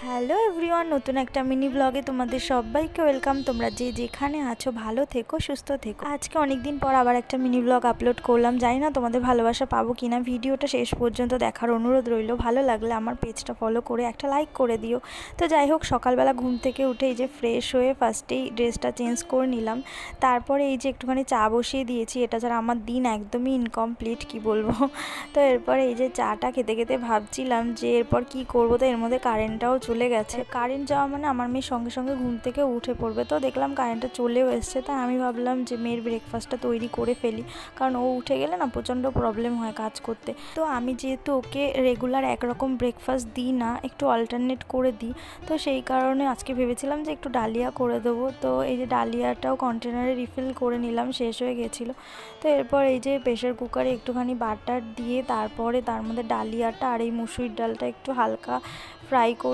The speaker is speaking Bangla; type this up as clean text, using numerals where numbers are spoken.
হ্যালো এভরিওয়ান, নতুন একটা মিনি ব্লগে তোমাদের সবাইকে ওয়েলকাম। তোমরা যে যেখানে আছো ভালো থেকো, সুস্থ থেকো। আজকে অনেক দিন পর আবার একটা মিনি ব্লগ আপলোড করলাম। জানি না তোমাদের ভালোবাসা পাবো কিনা। ভিডিওটা শেষ পর্যন্ত দেখার অনুরোধ রইল। ভালো লাগলে আমার পেজটা ফলো করে একটা লাইক করে দিও। তো যাই হোক, সকালবেলা ঘুম থেকে উঠে এই যে ফ্রেশ হয়ে ফার্স্টেই ড্রেসটা চেঞ্জ করে নিলাম। তারপরে এই যে একটুখানি চা বসিয়ে দিয়েছি। এটা ছাড়া আমার দিন একদমই ইনকমপ্লিট, কি বলবো। তো এরপরে এই যে চাটা খেতে খেতে ভাবছিলাম যে এরপর কি করবো। তো এর মধ্যে কারেন্টটাও চলে গেছে। কারেন্ট যাওয়া মানে আমার মেয়ে সঙ্গে সঙ্গে ঘুম থেকে উঠে পড়বে। তো দেখলাম কারেন্টটা চলেও এসছে। তাই আমি ভাবলাম যে মেয়ের ব্রেকফাস্টটা তৈরি করে ফেলি, কারণ ও উঠে গেলে না প্রচণ্ড প্রবলেম হয় কাজ করতে। তো আমি যেহেতু ওকে রেগুলার একরকম ব্রেকফাস্ট দিই না, একটু অল্টারনেট করে দিই। তো সেই কারণে আজকে ভেবেছিলাম যে একটু ডালিয়া করে দেবো। তো এই যে ডালিয়াটাও কন্টেনারে রিফিল করে নিলাম, শেষ হয়ে গেছিলো। তো এরপর এই যে প্রেশার কুকারে একটুখানি বাটার দিয়ে তারপরে তার মধ্যে ডালিয়াটা আর এই মুসুরির ডালটা একটু হালকা ফ্রাই